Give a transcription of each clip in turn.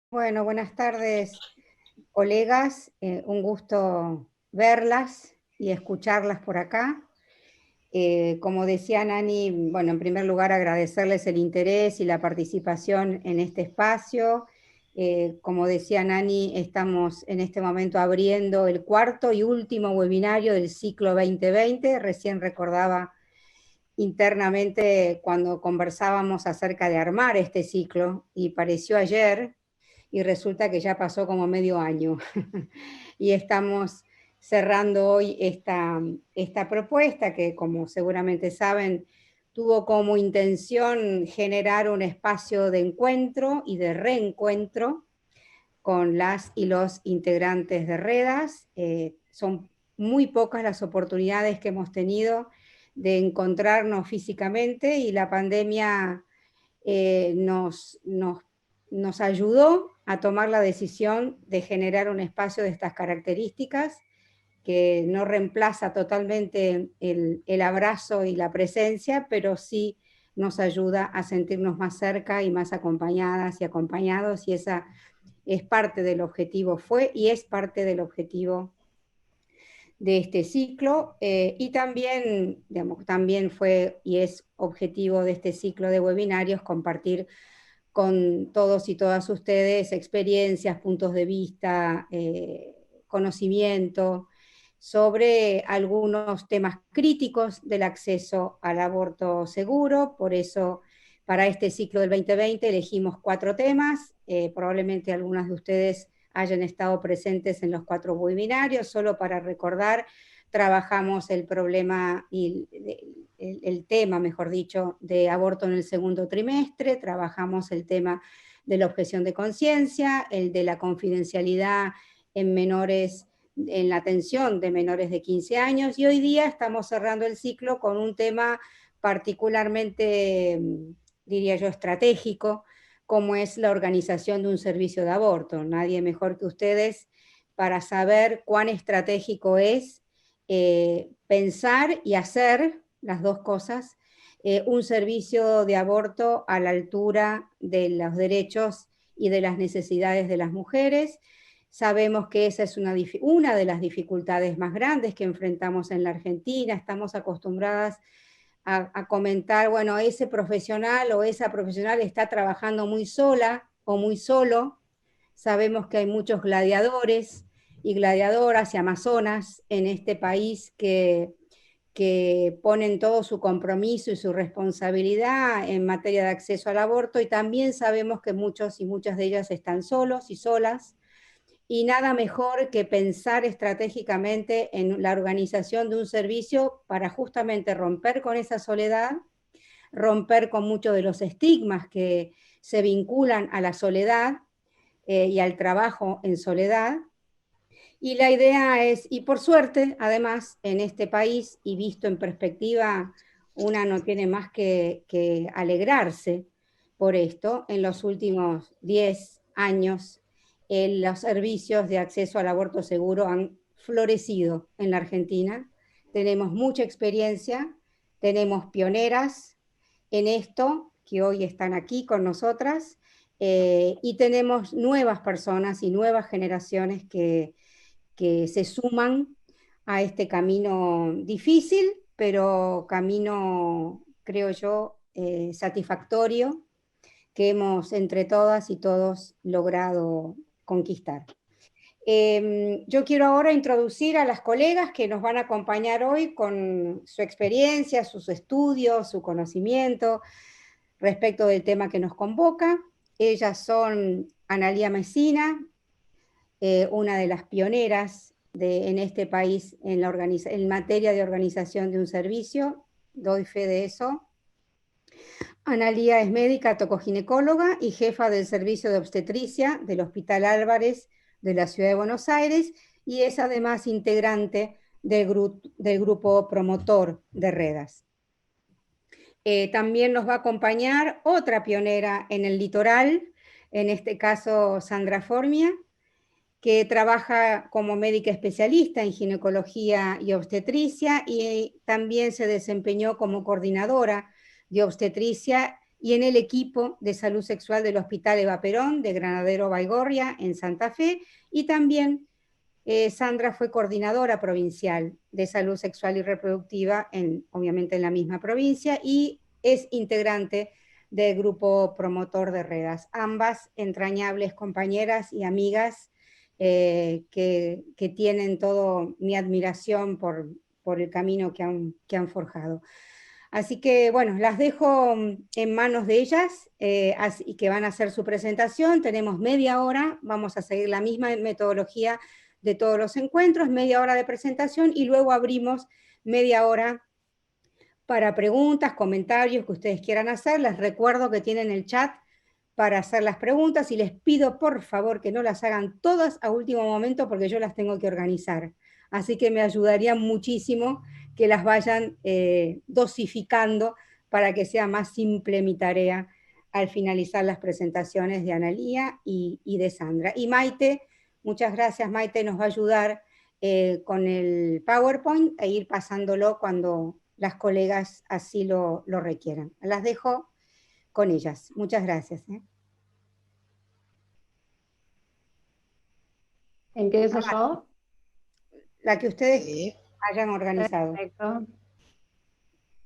Bueno, buenas tardes, colegas. Un gusto verlas y escucharlas por acá. Como decía Nani, bueno, en primer lugar agradecerles el interés y la participación en este espacio. Como decía Nani, estamos en este momento abriendo el cuarto y último webinario del ciclo 2020. Recién recordaba internamente cuando conversábamos acerca de armar este ciclo y pareció ayer y resulta que ya pasó como medio año. Y estamos cerrando hoy esta propuesta que, como seguramente saben, tuvo como intención generar un espacio de encuentro y de reencuentro con las y los integrantes de Redas. Son muy pocas las oportunidades que hemos tenido de encontrarnos físicamente y la pandemia nos ayudó a tomar la decisión de generar un espacio de estas características que no reemplaza totalmente el abrazo y la presencia, pero sí nos ayuda a sentirnos más cerca y más acompañadas y acompañados, y esa es parte del objetivo, fue y es parte del objetivo de este ciclo, y también, digamos, también fue y es objetivo de este ciclo de webinarios compartir con todos y todas ustedes experiencias, puntos de vista, conocimiento sobre algunos temas críticos del acceso al aborto seguro. Por eso, para este ciclo del 2020 elegimos 4 temas. Probablemente algunas de ustedes hayan estado presentes en los 4 webinarios. Solo para recordar, trabajamos el problema y el tema, mejor dicho, de aborto en el segundo trimestre, trabajamos el tema de la objeción de conciencia, el de la confidencialidad en menores, en la atención de menores de 15 años, y hoy día estamos cerrando el ciclo con un tema particularmente, diría yo, estratégico, como es la organización de un servicio de aborto. Nadie mejor que ustedes para saber cuán estratégico es pensar y hacer las dos cosas, un servicio de aborto a la altura de los derechos y de las necesidades de las mujeres. Sabemos que esa es una de las dificultades más grandes que enfrentamos en la Argentina. Estamos acostumbradas a comentar, bueno, ese profesional o esa profesional está trabajando muy sola o muy solo. Sabemos que hay muchos gladiadores y gladiadoras y amazonas en este país que ponen todo su compromiso y su responsabilidad en materia de acceso al aborto, y también sabemos que muchos y muchas de ellas están solos y solas, y nada mejor que pensar estratégicamente en la organización de un servicio para justamente romper con esa soledad, romper con muchos de los estigmas que se vinculan a la soledad y al trabajo en soledad. Y la idea es, y por suerte, además, en este país, y visto en perspectiva, una no tiene más que alegrarse por esto. En los últimos 10 años, los servicios de acceso al aborto seguro han florecido en la Argentina. Tenemos mucha experiencia, tenemos pioneras en esto que hoy están aquí con nosotras, y tenemos nuevas personas y nuevas generaciones que se suman a este camino difícil, pero camino, creo yo, satisfactorio, que hemos entre todas y todos logrado conquistar. Yo quiero ahora introducir a las colegas que nos van a acompañar hoy con su experiencia, sus estudios, su conocimiento respecto del tema que nos convoca. Ellas son Analía Mesina, una de las pioneras en este país en materia de organización de un servicio, doy fe de eso. Analía es médica tocoginecóloga y jefa del servicio de obstetricia del Hospital Álvarez de la Ciudad de Buenos Aires, y es además integrante del grupo promotor de Redas. También nos va a acompañar otra pionera en el litoral, en este caso Sandra Formia, que trabaja como médica especialista en ginecología y obstetricia, y también se desempeñó como coordinadora de obstetricia y en el equipo de salud sexual del Hospital Eva Perón de Granadero Baigorria en Santa Fe, y también Sandra fue coordinadora provincial de salud sexual y reproductiva, obviamente en la misma provincia, y es integrante del grupo promotor de REDAS. Ambas entrañables compañeras y amigas que tienen todo mi admiración por el camino que han forjado. Así que, bueno, las dejo en manos de ellas, y que van a hacer su presentación. Tenemos media hora, vamos a seguir la misma metodología de todos los encuentros, media hora de presentación, y luego abrimos media hora para preguntas, comentarios que ustedes quieran hacer. Les recuerdo que tienen el chat para hacer las preguntas, y les pido por favor que no las hagan todas a último momento, porque yo las tengo que organizar. Así que me ayudaría muchísimo que las vayan dosificando para que sea más simple mi tarea al finalizar las presentaciones de Analía y de Sandra. Y Maite, muchas gracias. Maite nos va a ayudar con el PowerPoint e ir pasándolo cuando las colegas así lo requieran. Las dejo con ellas. Muchas gracias. ¿Empiezo yo? La que ustedes hayan organizado. Perfecto.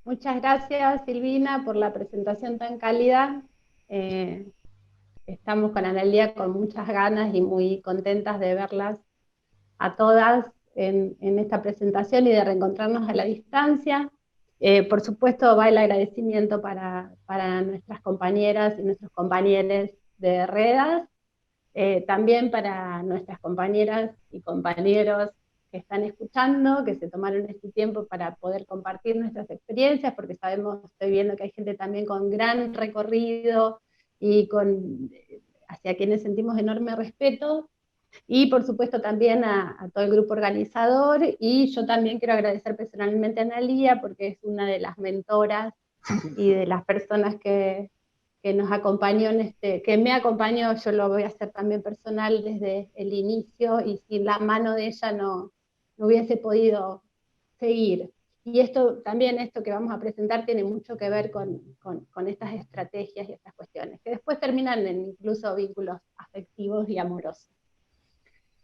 Muchas gracias, Silvina, por la presentación tan cálida. Estamos con Analía con muchas ganas y muy contentas de verlas a todas en esta presentación y de reencontrarnos a la distancia. Por supuesto, va el agradecimiento para nuestras compañeras y nuestros compañeros de REDAS, también para nuestras compañeras y compañeros que están escuchando, que se tomaron este tiempo para poder compartir nuestras experiencias, porque sabemos, estoy viendo que hay gente también con gran recorrido y hacia quienes sentimos enorme respeto, y por supuesto también a todo el grupo organizador, y yo también quiero agradecer personalmente a Analía, porque es una de las mentoras y de las personas que nos acompañó que me acompañó. Yo lo voy a hacer también personal desde el inicio, y sin la mano de ella no hubiese podido seguir. Y esto que vamos a presentar tiene mucho que ver con estas estrategias y estas cuestiones, que después terminan en incluso vínculos afectivos y amorosos.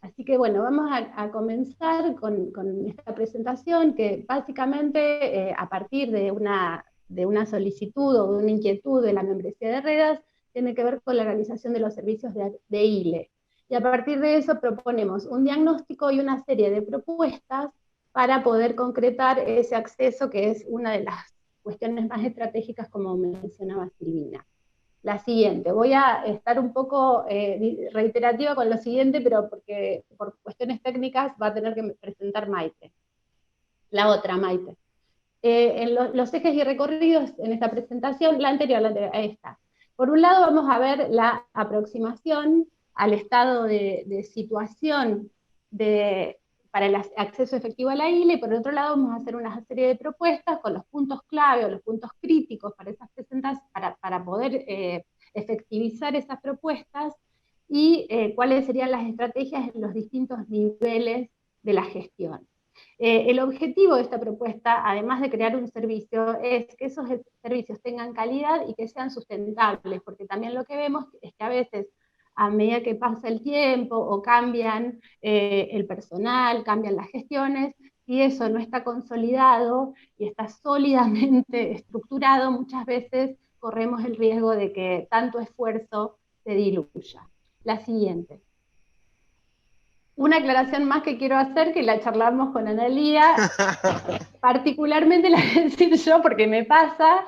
Así que bueno, vamos a comenzar con esta presentación, que básicamente a partir de una solicitud o de una inquietud de la membresía de REDAS, tiene que ver con la organización de los servicios de ILE. Y a partir de eso proponemos un diagnóstico y una serie de propuestas para poder concretar ese acceso, que es una de las cuestiones más estratégicas, como mencionaba Silvina. La siguiente, voy a estar un poco reiterativa con lo siguiente, pero porque por cuestiones técnicas va a tener que presentar Maite. La otra, Maite. En los ejes y recorridos en esta presentación, la anterior, ahí está. Por un lado vamos a ver la aproximación al estado de situación para el acceso efectivo a la ILE, y por otro lado vamos a hacer una serie de propuestas con los puntos clave o los puntos críticos para esas presentaciones, para poder efectivizar esas propuestas, y cuáles serían las estrategias en los distintos niveles de la gestión. El objetivo de esta propuesta, además de crear un servicio, es que esos servicios tengan calidad y que sean sustentables, porque también lo que vemos es que a veces, a medida que pasa el tiempo o cambian el personal, cambian las gestiones, y eso no está consolidado y está sólidamente estructurado, muchas veces corremos el riesgo de que tanto esfuerzo se diluya. La siguiente. Una aclaración más que quiero hacer, que la charlamos con Analía, particularmente la voy a decir yo porque me pasa,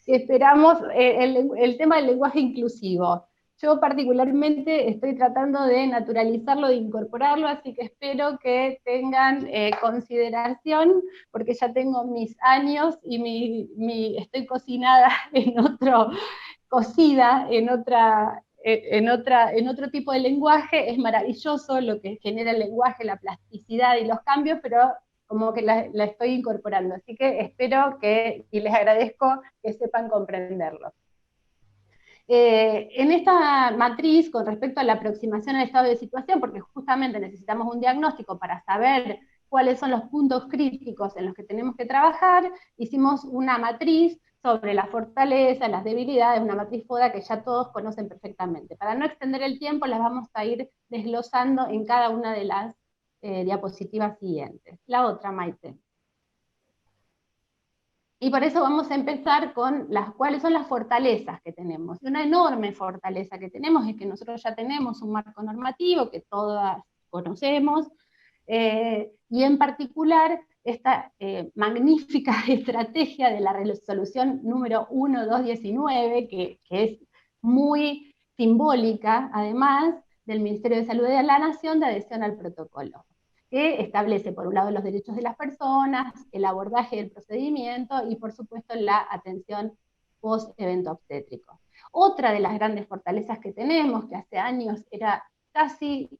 que esperamos el tema del lenguaje inclusivo. Yo particularmente estoy tratando de naturalizarlo, de incorporarlo, así que espero que tengan consideración, porque ya tengo mis años y estoy cocida en otro tipo de lenguaje. Es maravilloso lo que genera el lenguaje, la plasticidad y los cambios, pero como que la estoy incorporando, así que espero y les agradezco que sepan comprenderlo. En esta matriz, con respecto a la aproximación al estado de situación, porque justamente necesitamos un diagnóstico para saber cuáles son los puntos críticos en los que tenemos que trabajar, hicimos una matriz sobre la fortaleza, las debilidades, una matriz FODA que ya todos conocen perfectamente. Para no extender el tiempo, las vamos a ir desglosando en cada una de las diapositivas siguientes. La otra, Maite. Y por eso vamos a empezar con cuáles son las fortalezas que tenemos. Y una enorme fortaleza que tenemos es que nosotros ya tenemos un marco normativo que todas conocemos, y en particular esta magnífica estrategia de la resolución número 1219, que es muy simbólica, además, del Ministerio de Salud de la Nación de adhesión al protocolo, que establece, por un lado, los derechos de las personas, el abordaje del procedimiento y, por supuesto, la atención post-evento obstétrico. Otra de las grandes fortalezas que tenemos, que hace años era casi,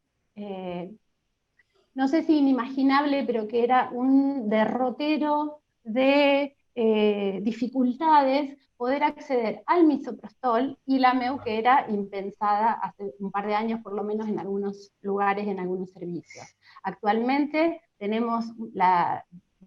no sé si inimaginable, pero que era un derrotero de dificultades, poder acceder al misoprostol y la MEU, que era impensada hace un par de años, por lo menos en algunos lugares, en algunos servicios. Actualmente tenemos la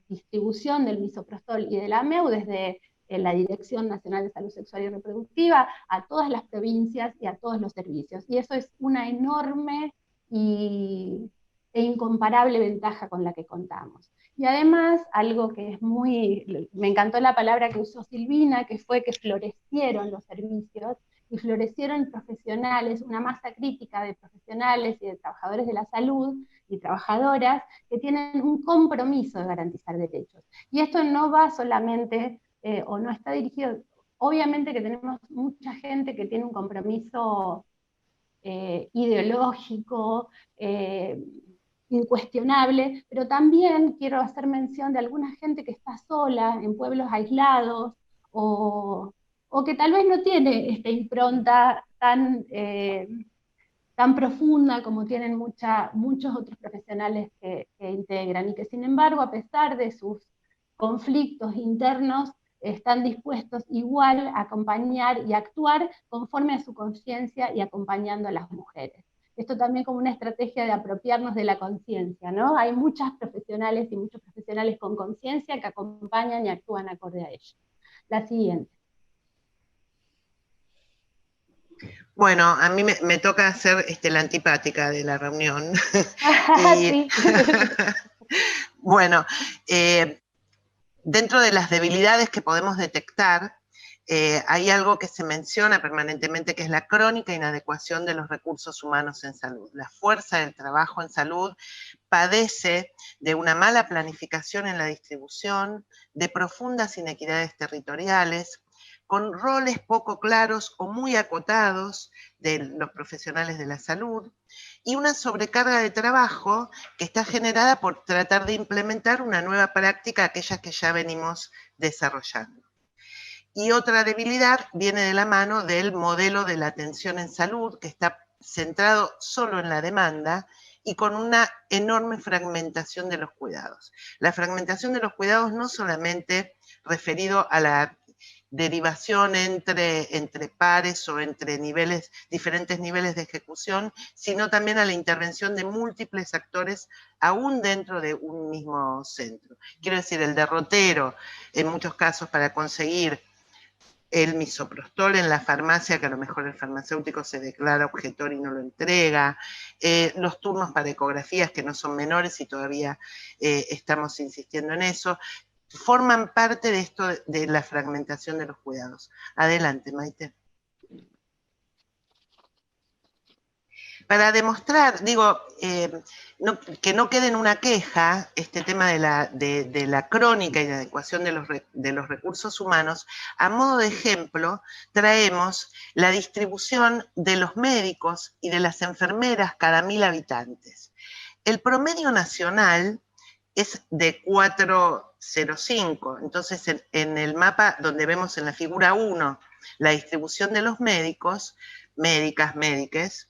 distribución del misoprostol y de la MEU desde la Dirección Nacional de Salud Sexual y Reproductiva a todas las provincias y a todos los servicios. Y eso es una enorme e incomparable ventaja con la que contamos. Y además, algo que es me encantó la palabra que usó Silvina, que fue que florecieron los servicios, y florecieron profesionales, una masa crítica de profesionales y de trabajadores de la salud y trabajadoras que tienen un compromiso de garantizar derechos. Y esto no va solamente, o no está dirigido, obviamente que tenemos mucha gente que tiene un compromiso ideológico, incuestionable, pero también quiero hacer mención de alguna gente que está sola, en pueblos aislados, o que tal vez no tiene esta impronta tan profunda como tienen muchos otros profesionales que integran, y que sin embargo, a pesar de sus conflictos internos, están dispuestos igual a acompañar y actuar conforme a su conciencia y acompañando a las mujeres. Esto también como una estrategia de apropiarnos de la conciencia, ¿no? Hay muchas profesionales y muchos profesionales con conciencia que acompañan y actúan acorde a ello. La siguiente. Bueno, a mí me toca ser la antipática de la reunión. Sí. Bueno, dentro de las debilidades que podemos detectar, hay algo que se menciona permanentemente, que es la crónica inadecuación de los recursos humanos en salud. La fuerza del trabajo en salud padece de una mala planificación en la distribución, de profundas inequidades territoriales, con roles poco claros o muy acotados de los profesionales de la salud, y una sobrecarga de trabajo que está generada por tratar de implementar una nueva práctica, aquellas que ya venimos desarrollando. Y otra debilidad viene de la mano del modelo de la atención en salud, que está centrado solo en la demanda y con una enorme fragmentación de los cuidados. La fragmentación de los cuidados no solamente referido a la derivación entre pares o entre diferentes niveles de ejecución, sino también a la intervención de múltiples actores aún dentro de un mismo centro. Quiero decir, el derrotero, en muchos casos, para conseguir el misoprostol en la farmacia, que a lo mejor el farmacéutico se declara objetor y no lo entrega, los turnos para ecografías que no son menores y todavía estamos insistiendo en eso, forman parte de esto de la fragmentación de los cuidados. Adelante, Maite. Para demostrar, digo, que no quede en una queja este tema de la crónica y la adecuación de los recursos humanos, a modo de ejemplo traemos la distribución de los médicos y de las enfermeras cada 1000 habitantes. El promedio nacional es de 4,05, entonces en el mapa donde vemos en la figura 1 la distribución de los médicos, médicas, médiques,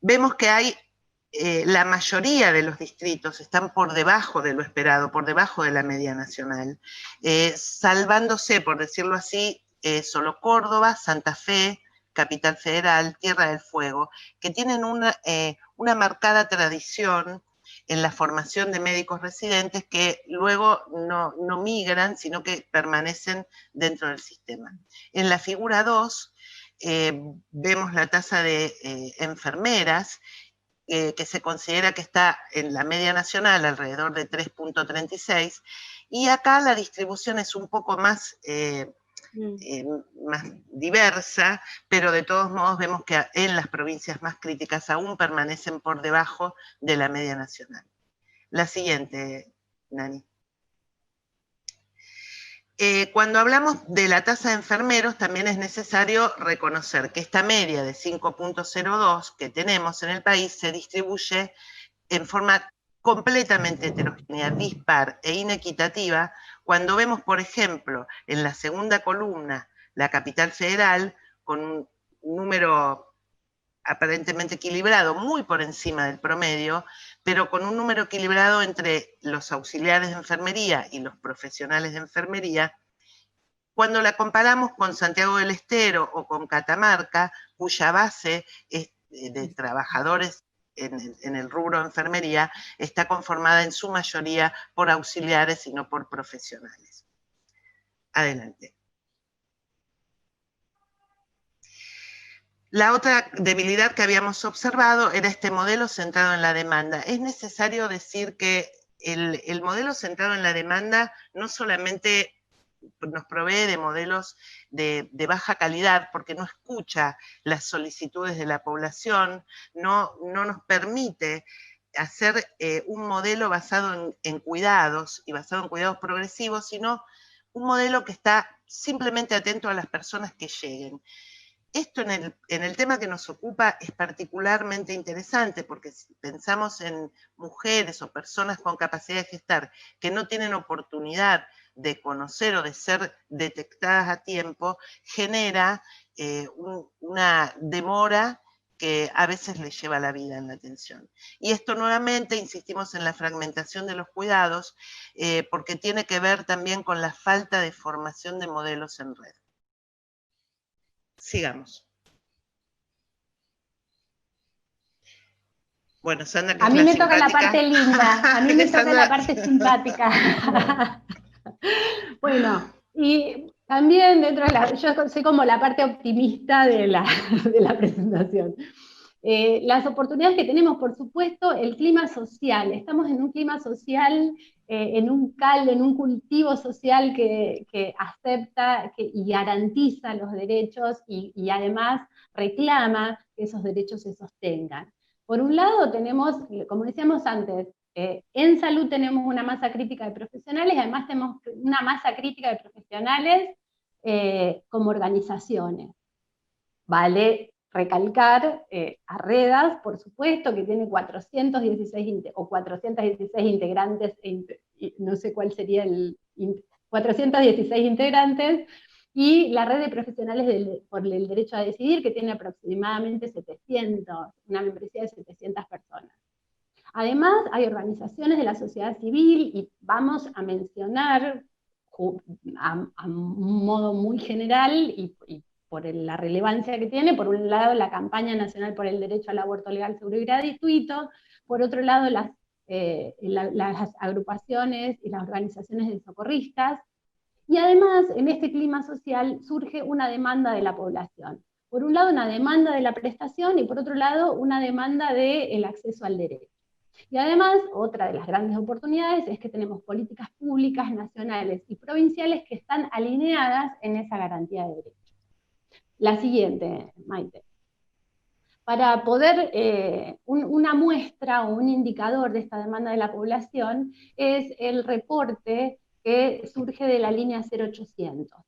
vemos que hay la mayoría de los distritos están por debajo de lo esperado, por debajo de la media nacional, salvándose, por decirlo así, solo Córdoba, Santa Fe, Capital Federal, Tierra del Fuego, que tienen una marcada tradición en la formación de médicos residentes que luego no migran, sino que permanecen dentro del sistema. En la figura 2 vemos la tasa de enfermeras, que se considera que está en la media nacional, alrededor de 3.36, y acá la distribución es un poco más diversa, pero de todos modos vemos que en las provincias más críticas aún permanecen por debajo de la media nacional. La siguiente, Nani. Cuando hablamos de la tasa de enfermeros, también es necesario reconocer que esta media de 5.02 que tenemos en el país se distribuye en forma completamente heterogénea, dispar e inequitativa, cuando vemos, por ejemplo, en la segunda columna, la capital federal, con un número aparentemente equilibrado, muy por encima del promedio, pero con un número equilibrado entre los auxiliares de enfermería y los profesionales de enfermería. Cuando la comparamos con Santiago del Estero o con Catamarca, cuya base es de trabajadores en el rubro de enfermería, está conformada en su mayoría por auxiliares y no por profesionales. Adelante. La otra debilidad que habíamos observado era este modelo centrado en la demanda. Es necesario decir que el modelo centrado en la demanda no solamente nos provee de modelos de baja calidad, porque no escucha las solicitudes de la población, no nos permite hacer un modelo basado en cuidados y basado en cuidados progresivos, sino un modelo que está simplemente atento a las personas que lleguen. Esto en el tema que nos ocupa es particularmente interesante, porque si pensamos en mujeres o personas con capacidad de gestar que no tienen oportunidad de conocer o de ser detectadas a tiempo, genera una demora que a veces les lleva la vida en la atención. Y esto nuevamente, insistimos en la fragmentación de los cuidados, porque tiene que ver también con la falta de formación de modelos en red. Sigamos. Bueno, Sandra, que a mí me toca la parte linda, a mí me toca la parte simpática. Bueno, y también dentro de yo soy como la parte optimista de la presentación. Las oportunidades que tenemos, por supuesto, el clima social. Estamos en un clima social, en un cultivo social que acepta y garantiza los derechos y además reclama que esos derechos se sostengan. Por un lado tenemos, como decíamos antes, en salud tenemos una masa crítica de profesionales, y además tenemos una masa crítica de profesionales como organizaciones. Vale recalcar a REDAS, por supuesto, que tiene 416 integrantes, no sé cuál sería 416 integrantes, y la red de profesionales por el derecho a decidir, que tiene aproximadamente 700, una membresía de 700 personas. Además, hay organizaciones de la sociedad civil, y vamos a mencionar a un modo muy general, y por la relevancia que tiene, por un lado la campaña nacional por el derecho al aborto legal, seguro y gratuito, por otro lado las agrupaciones y las organizaciones de socorristas, y además en este clima social surge una demanda de la población. Por un lado una demanda de la prestación, y por otro lado una demanda del acceso al derecho. Y además, otra de las grandes oportunidades es que tenemos políticas públicas nacionales y provinciales que están alineadas en esa garantía de derechos. La siguiente, Maite. Para poder, una muestra o un indicador de esta demanda de la población es el reporte que surge de la línea 0800.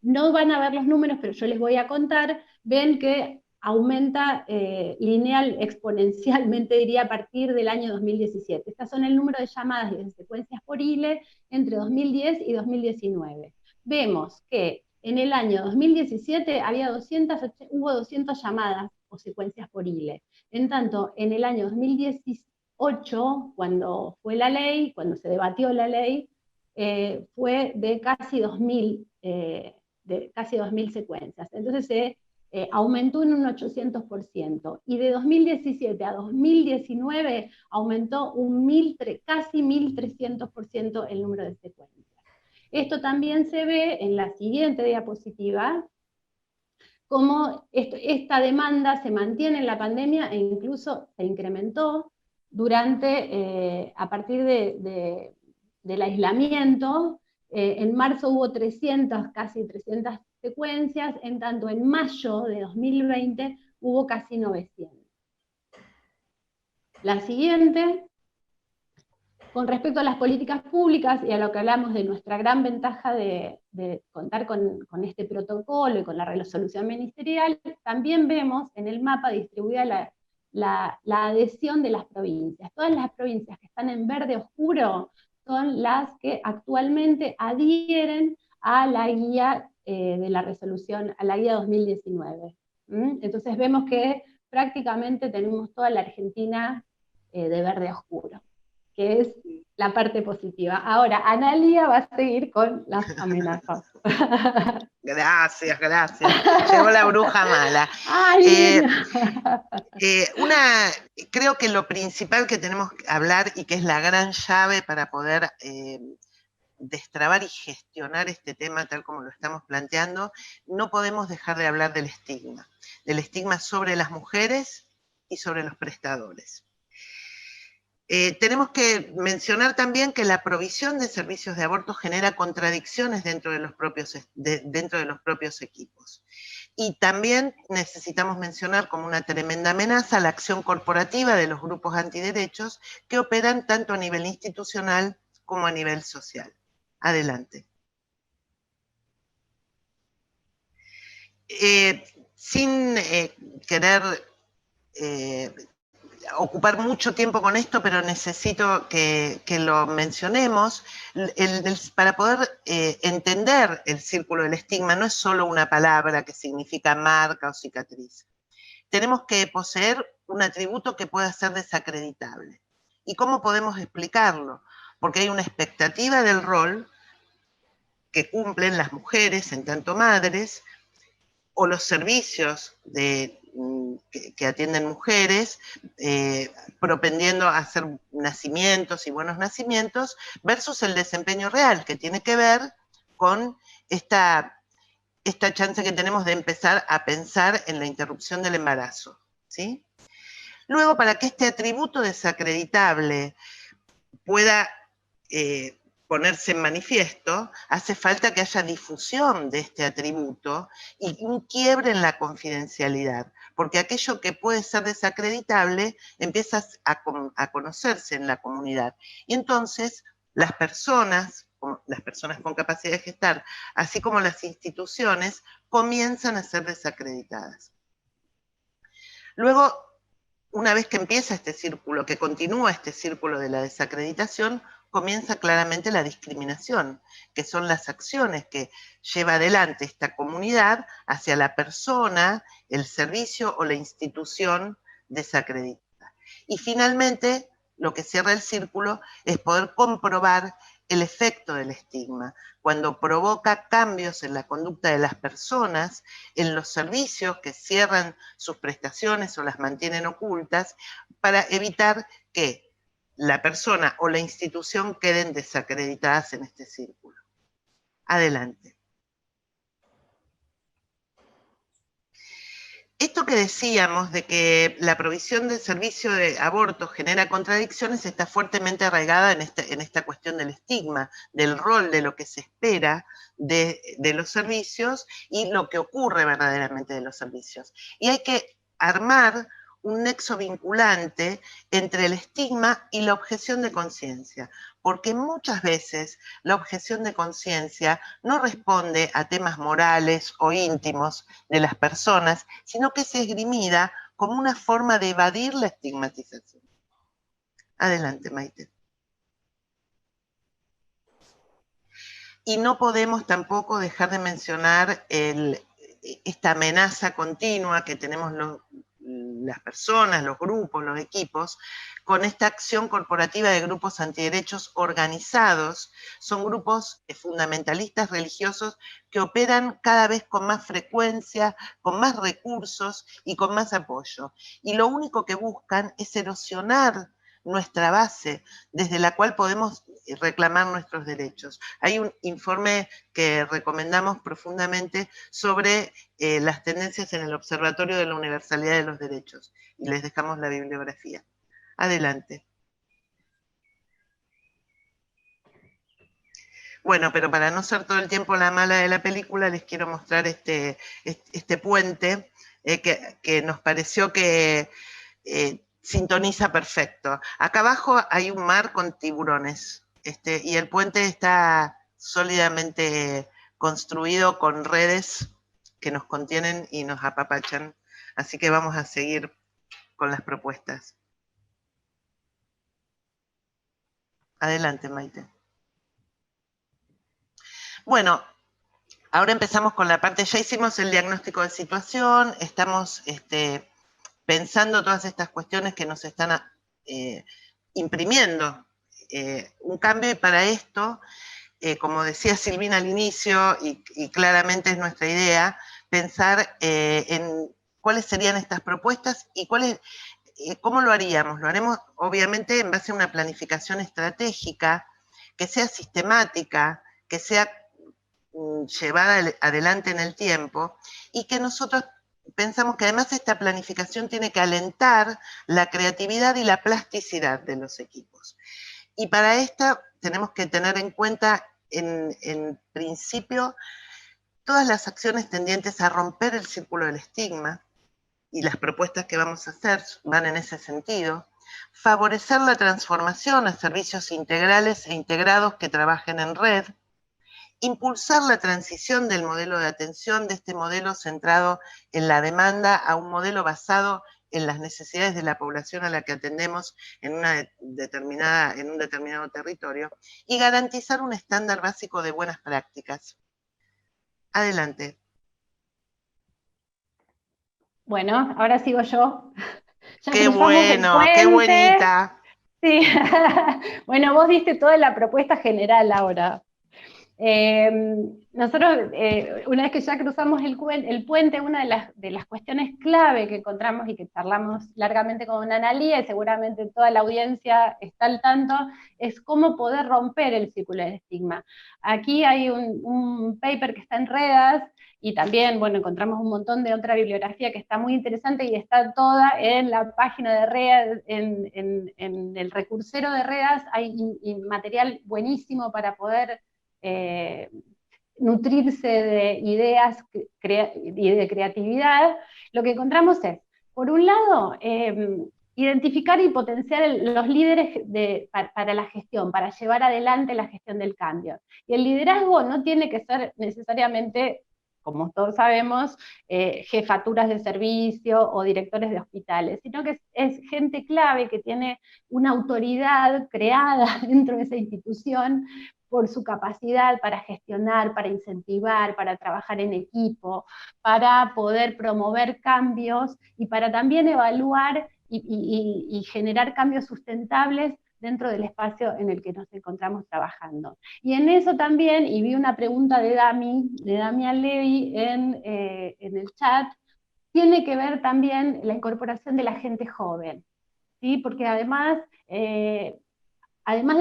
No van a ver los números, pero yo les voy a contar. Ven que aumenta lineal, exponencialmente, diría, a partir del año 2017. Estas son el número de llamadas y de secuencias por ILE entre 2010 y 2019. Vemos que en el año 2017 hubo 200 llamadas o secuencias por ILE. En tanto, en el año 2018, cuando fue la ley, cuando se debatió la ley, fue de casi 2.000 secuencias. Entonces aumentó en un 800%, y de 2017 a 2019 aumentó casi 1.300% el número de secuencias. Esto también se ve en la siguiente diapositiva, cómo esta demanda se mantiene en la pandemia e incluso se incrementó a partir del aislamiento. En marzo hubo casi 300 secuencias, en tanto en mayo de 2020 hubo casi 900. La siguiente, con respecto a las políticas públicas y a lo que hablamos de nuestra gran ventaja de contar con este protocolo y con la resolución ministerial, también vemos en el mapa distribuida la adhesión de las provincias. Todas las provincias que están en verde oscuro son las que actualmente adhieren a la guía de la resolución, a la guía 2019. Entonces vemos que prácticamente tenemos toda la Argentina de verde oscuro, que es la parte positiva. Ahora, Analía va a seguir con las amenazas. Gracias, gracias. Llegó la bruja mala. Ay, Creo que lo principal que tenemos que hablar y que es la gran llave para poder destrabar y gestionar este tema tal como lo estamos planteando, no podemos dejar de hablar del estigma sobre las mujeres y sobre los prestadores. Tenemos que mencionar también que la provisión de servicios de aborto genera contradicciones dentro de los propios equipos. Y también necesitamos mencionar como una tremenda amenaza la acción corporativa de los grupos antiderechos que operan tanto a nivel institucional como a nivel social. Adelante. Sin querer ocupar mucho tiempo con esto, pero necesito que lo mencionemos. Para poder entender el círculo del estigma, no es solo una palabra que significa marca o cicatriz. Tenemos que poseer un atributo que pueda ser desacreditable. ¿Y cómo podemos explicarlo? Porque hay una expectativa del rol que cumplen las mujeres, en tanto madres, o los servicios que atienden mujeres, propendiendo a hacer nacimientos y buenos nacimientos, versus el desempeño real, que tiene que ver con esta chance que tenemos de empezar a pensar en la interrupción del embarazo, ¿sí? Luego, para que este atributo desacreditable pueda ponerse en manifiesto, hace falta que haya difusión de este atributo y un quiebre en la confidencialidad, porque aquello que puede ser desacreditable empieza a conocerse en la comunidad. Y entonces las personas con capacidad de gestar, así como las instituciones, comienzan a ser desacreditadas. Luego, una vez que empieza este círculo, que continúa este círculo de la desacreditación, comienza claramente la discriminación, que son las acciones que lleva adelante esta comunidad hacia la persona, el servicio o la institución desacreditada. Y finalmente, lo que cierra el círculo es poder comprobar el efecto del estigma, cuando provoca cambios en la conducta de las personas, en los servicios que cierran sus prestaciones o las mantienen ocultas, para evitar que la persona o la institución queden desacreditadas en este círculo. Adelante. Esto que decíamos de que la provisión del servicio de aborto genera contradicciones está fuertemente arraigada en esta cuestión del estigma, del rol, de lo que se espera de los servicios y lo que ocurre verdaderamente de los servicios. Y hay que armar un nexo vinculante entre el estigma y la objeción de conciencia, porque muchas veces la objeción de conciencia no responde a temas morales o íntimos de las personas, sino que es esgrimida como una forma de evadir la estigmatización. Adelante, Maite. Y no podemos tampoco dejar de mencionar esta amenaza continua que tenemos las personas, los grupos, los equipos, con esta acción corporativa de grupos antiderechos organizados. Son grupos fundamentalistas religiosos que operan cada vez con más frecuencia, con más recursos y con más apoyo. Y lo único que buscan es erosionar nuestra base desde la cual podemos reclamar nuestros derechos. Hay un informe que recomendamos profundamente sobre las tendencias en el Observatorio de la Universalidad de los Derechos, y les dejamos la bibliografía. Adelante. Bueno, pero para no ser todo el tiempo la mala de la película, les quiero mostrar este puente que nos pareció que sintoniza perfecto. Acá abajo hay un mar con tiburones, y el puente está sólidamente construido con redes que nos contienen y nos apapachan. Así que vamos a seguir con las propuestas. Adelante, Maite. Bueno, ahora empezamos con la parte, ya hicimos el diagnóstico de situación, estamos pensando todas estas cuestiones que nos están imprimiendo un cambio, y para esto, como decía Silvina al inicio, y claramente es nuestra idea, pensar en cuáles serían estas propuestas y cómo lo haríamos. Lo haremos obviamente en base a una planificación estratégica que sea sistemática, que sea llevada adelante en el tiempo, y que nosotros pensamos que además esta planificación tiene que alentar la creatividad y la plasticidad de los equipos. Y para esto tenemos que tener en cuenta, en principio, todas las acciones tendientes a romper el círculo del estigma, y las propuestas que vamos a hacer van en ese sentido. Favorecer la transformación a servicios integrales e integrados que trabajen en red. Impulsar la transición del modelo de atención, de este modelo centrado en la demanda, a un modelo basado en las necesidades de la población a la que atendemos en un determinado territorio, y garantizar un estándar básico de buenas prácticas. Adelante. Bueno, ahora sigo yo. Ya ¡Qué bueno! ¡Qué buenita! Sí. Bueno, vos diste toda la propuesta general ahora. Nosotros, una vez que ya cruzamos el puente, una de las cuestiones clave que encontramos y que charlamos largamente con Analía, y seguramente toda la audiencia está al tanto, es cómo poder romper el círculo del estigma. Aquí hay un paper que está en Redas, y también, bueno, encontramos un montón de otra bibliografía que está muy interesante, y está toda en la página de Redas, en el recursero de Redas, hay material buenísimo para poder nutrirse de ideas y de creatividad. Lo que encontramos es, por un lado, identificar y potenciar los líderes para la gestión, para llevar adelante la gestión del cambio. Y el liderazgo no tiene que ser necesariamente, como todos sabemos, jefaturas de servicio o directores de hospitales, sino que es gente clave que tiene una autoridad creada dentro de esa institución por su capacidad para gestionar, para incentivar, para trabajar en equipo, para poder promover cambios y para también evaluar y generar cambios sustentables dentro del espacio en el que nos encontramos trabajando. Y en eso también, y vi una pregunta de Damián Levy en el chat, tiene que ver también la incorporación de la gente joven, ¿sí? Porque además de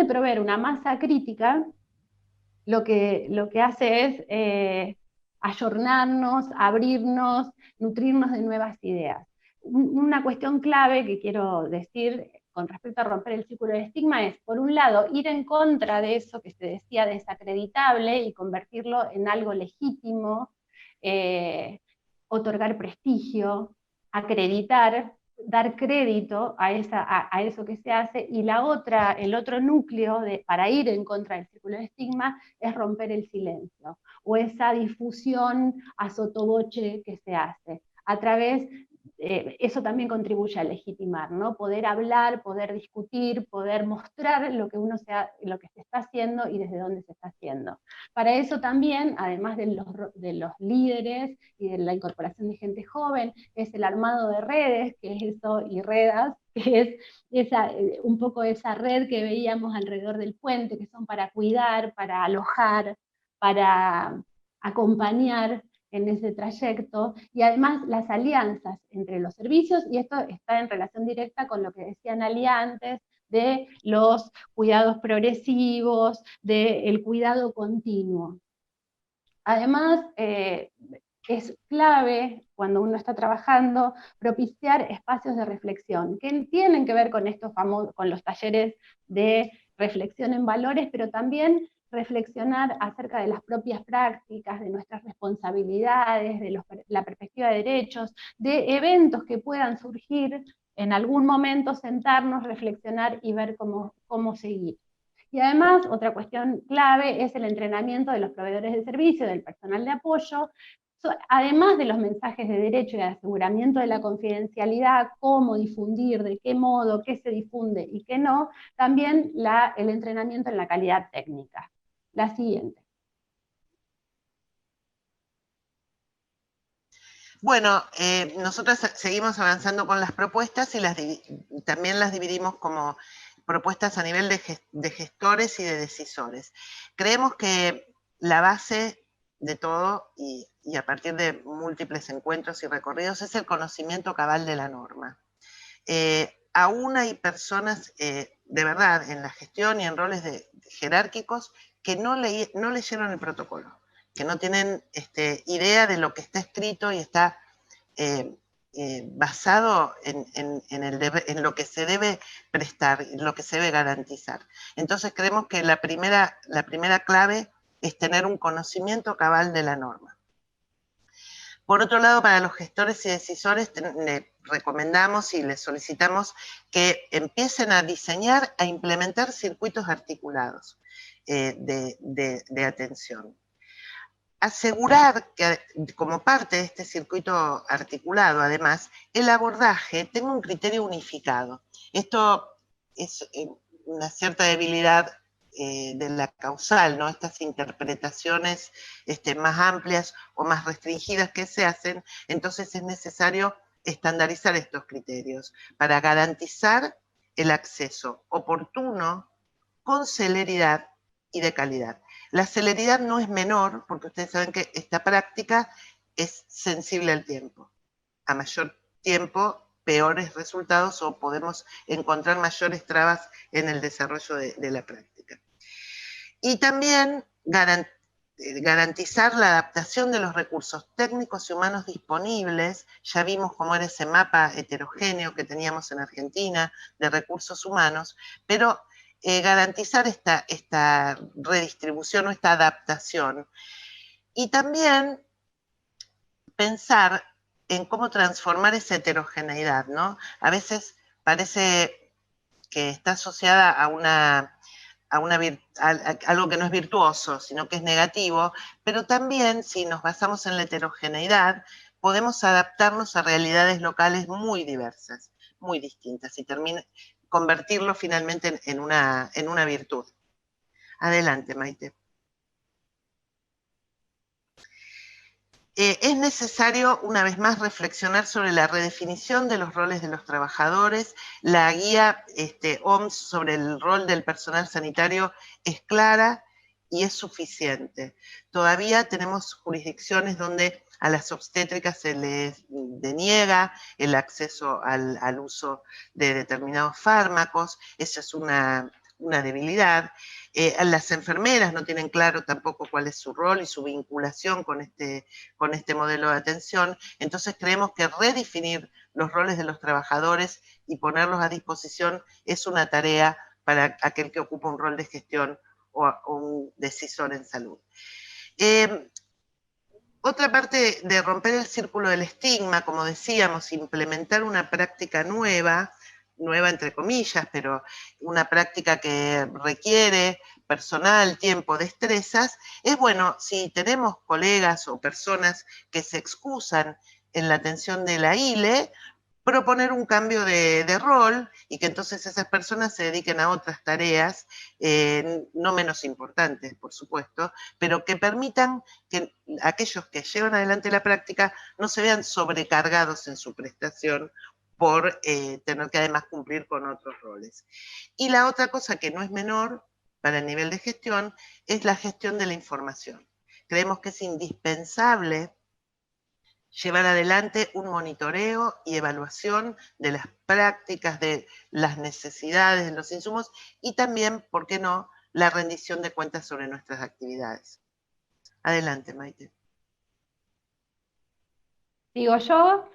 proveer una masa crítica, lo que hace es ayornarnos, abrirnos, nutrirnos de nuevas ideas. Una cuestión clave que quiero decir con respecto a romper el círculo de estigma es, por un lado, ir en contra de eso que se decía desacreditable y convertirlo en algo legítimo, otorgar prestigio, acreditar, dar crédito a eso que se hace, y el otro núcleo para ir en contra del círculo de estigma es romper el silencio, o esa difusión a sotoboche que se hace, a través eso también contribuye a legitimar, ¿no? Poder hablar, poder discutir, poder mostrar lo que lo que se está haciendo y desde dónde se está haciendo. Para eso también, además de los líderes y de la incorporación de gente joven, es el armado de redes, que es eso, y redas, que es un poco esa red que veíamos alrededor del puente, que son para cuidar, para alojar, para acompañar en ese trayecto, y además las alianzas entre los servicios, y esto está en relación directa con lo que decía Analia antes, de los cuidados progresivos, del cuidado continuo. Además, es clave, cuando uno está trabajando, propiciar espacios de reflexión, que tienen que ver con estos con los talleres de reflexión en valores, pero también reflexionar acerca de las propias prácticas, de nuestras responsabilidades, de la perspectiva de derechos, de eventos que puedan surgir, en algún momento sentarnos, reflexionar y ver cómo seguir. Y además, otra cuestión clave es el entrenamiento de los proveedores de servicio, del personal de apoyo, además de los mensajes de derecho y de aseguramiento de la confidencialidad, cómo difundir, de qué modo, qué se difunde y qué no, también el entrenamiento en la calidad técnica. La siguiente. Bueno, nosotros seguimos avanzando con las propuestas y también las dividimos como propuestas a nivel de gestores y de decisores. Creemos que la base de todo, y a partir de múltiples encuentros y recorridos, es el conocimiento cabal de la norma. Aún hay personas, de verdad, en la gestión y en roles jerárquicos que no leyeron el protocolo, que no tienen idea de lo que está escrito y está basado en lo que se debe prestar, en lo que se debe garantizar. Entonces creemos que la primera clave es tener un conocimiento cabal de la norma. Por otro lado, para los gestores y decisores, le recomendamos y les solicitamos que empiecen a diseñar, a implementar circuitos articulados de atención. Asegurar que como parte de este circuito articulado, además, el abordaje tenga un criterio unificado. Esto es una cierta debilidad de la causal, ¿no? Estas interpretaciones más amplias o más restringidas que se hacen, entonces es necesario estandarizar estos criterios para garantizar el acceso oportuno, con celeridad y de calidad. La celeridad no es menor, porque ustedes saben que esta práctica es sensible al tiempo. A mayor tiempo, peores resultados o podemos encontrar mayores trabas en el desarrollo de la práctica. Y también garantizar la adaptación de los recursos técnicos y humanos disponibles. Ya vimos cómo era ese mapa heterogéneo que teníamos en Argentina de recursos humanos, pero garantizar esta redistribución o esta adaptación. Y también pensar en cómo transformar esa heterogeneidad, ¿no? A veces parece que está asociada a algo que no es virtuoso, sino que es negativo, pero también si nos basamos en la heterogeneidad, podemos adaptarnos a realidades locales muy diversas, muy distintas, y convertirlo finalmente en una virtud. Adelante, Maite. Es necesario, una vez más, reflexionar sobre la redefinición de los roles de los trabajadores. La guía OMS sobre el rol del personal sanitario es clara y es suficiente. Todavía tenemos jurisdicciones donde a las obstétricas se les deniega el acceso al uso de determinados fármacos. Esa es una debilidad. Las enfermeras no tienen claro tampoco cuál es su rol y su vinculación con este modelo de atención. Entonces creemos que redefinir los roles de los trabajadores y ponerlos a disposición es una tarea para aquel que ocupa un rol de gestión o un decisor en salud. Otra parte de romper el círculo del estigma, como decíamos, implementar una práctica nueva entre comillas, pero una práctica que requiere personal, tiempo, destrezas, es bueno si tenemos colegas o personas que se excusan en la atención de la ILE, proponer un cambio de rol y que entonces esas personas se dediquen a otras tareas, no menos importantes, por supuesto, pero que permitan que aquellos que llevan adelante la práctica no se vean sobrecargados en su prestación por tener que además cumplir con otros roles. Y la otra cosa que no es menor para el nivel de gestión es la gestión de la información. Creemos que es indispensable llevar adelante un monitoreo y evaluación de las prácticas, de las necesidades, de los insumos y también, ¿por qué no?, la rendición de cuentas sobre nuestras actividades. Adelante, Maite. ¿Digo yo?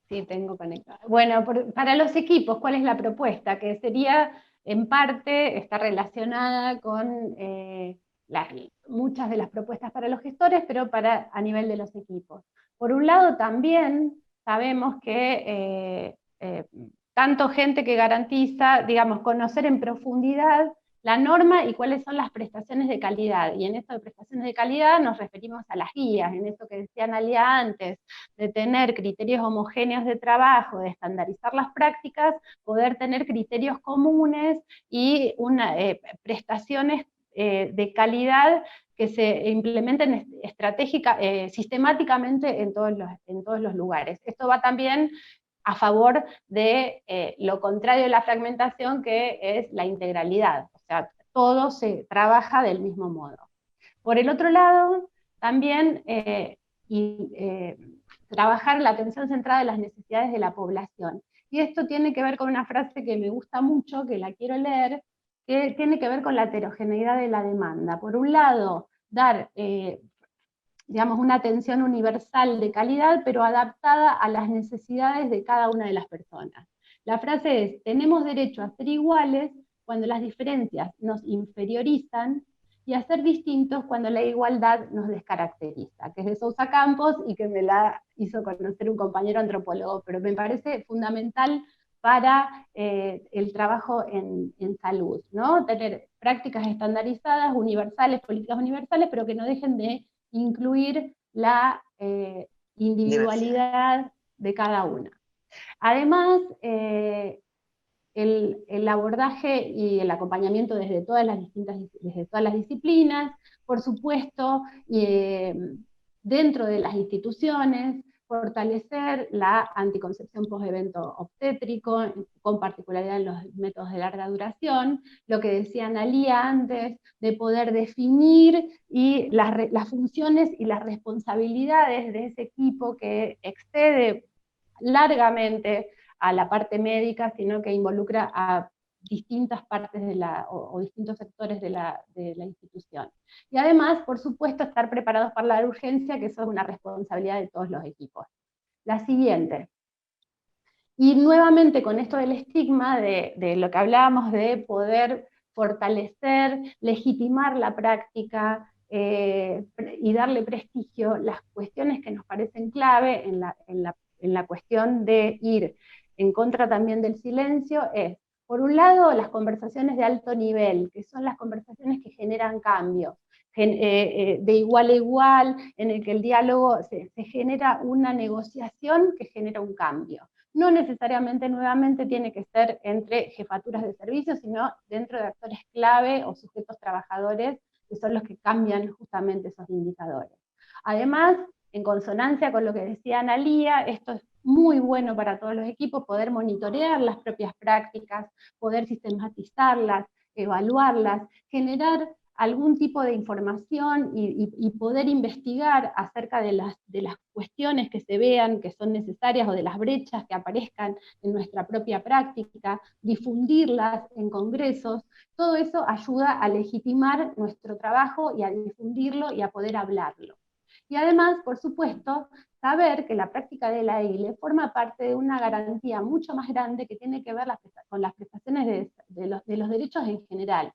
Sí, tengo conectado. Bueno, para los equipos, ¿cuál es la propuesta? Que sería, en parte, está relacionada con muchas de las propuestas para los gestores, pero a nivel de los equipos. Por un lado, también sabemos que tanto gente que garantiza, digamos, conocer en profundidad la norma y cuáles son las prestaciones de calidad. Y en esto de prestaciones de calidad nos referimos a las guías, en eso que decía Analia antes, de tener criterios homogéneos de trabajo, de estandarizar las prácticas, poder tener criterios comunes y prestaciones de calidad que se implementen sistemáticamente en todos los lugares. Esto va también a favor de lo contrario de la fragmentación, que es la integralidad. O sea, todo se trabaja del mismo modo. Por el otro lado, también trabajar la atención centrada en las necesidades de la población. Y esto tiene que ver con una frase que me gusta mucho, que la quiero leer, que tiene que ver con la heterogeneidad de la demanda. Por un lado, dar digamos, una atención universal de calidad, pero adaptada a las necesidades de cada una de las personas. La frase es: tenemos derecho a ser iguales cuando las diferencias nos inferiorizan, y a ser distintos cuando la igualdad nos descaracteriza, que es de Sousa Campos y que me la hizo conocer un compañero antropólogo, pero me parece fundamental para el trabajo en salud, ¿no? Tener prácticas estandarizadas, universales, políticas universales, pero que no dejen de incluir la individualidad de cada una. Además, el abordaje y el acompañamiento desde todas las disciplinas, por supuesto, dentro de las instituciones, fortalecer la anticoncepción post-evento obstétrico, con particularidad en los métodos de larga duración, lo que decía Analia antes, de poder definir y las funciones y las responsabilidades de ese equipo que excede largamente a la parte médica, sino que involucra a distintas partes o distintos sectores de la institución. Y además, por supuesto, estar preparados para la urgencia, que eso es una responsabilidad de todos los equipos. La siguiente. Y nuevamente con esto del estigma, de lo que hablábamos de poder fortalecer, legitimar la práctica y darle prestigio, las cuestiones que nos parecen clave en la cuestión de ir en contra también del silencio es, por un lado, las conversaciones de alto nivel, que son las conversaciones que generan cambios, de igual a igual, en el que el diálogo se genera una negociación que genera un cambio. No necesariamente nuevamente tiene que ser entre jefaturas de servicios, sino dentro de actores clave o sujetos trabajadores, que son los que cambian justamente esos indicadores. Además, en consonancia con lo que decía Analia, esto es muy bueno para todos los equipos, poder monitorear las propias prácticas, poder sistematizarlas, evaluarlas, generar algún tipo de información y poder investigar acerca de las cuestiones que se vean que son necesarias o de las brechas que aparezcan en nuestra propia práctica, difundirlas en congresos. Todo eso ayuda a legitimar nuestro trabajo y a difundirlo y a poder hablarlo. Y además, por supuesto, saber que la práctica de la ILE forma parte de una garantía mucho más grande que tiene que ver con las prestaciones de los derechos en general.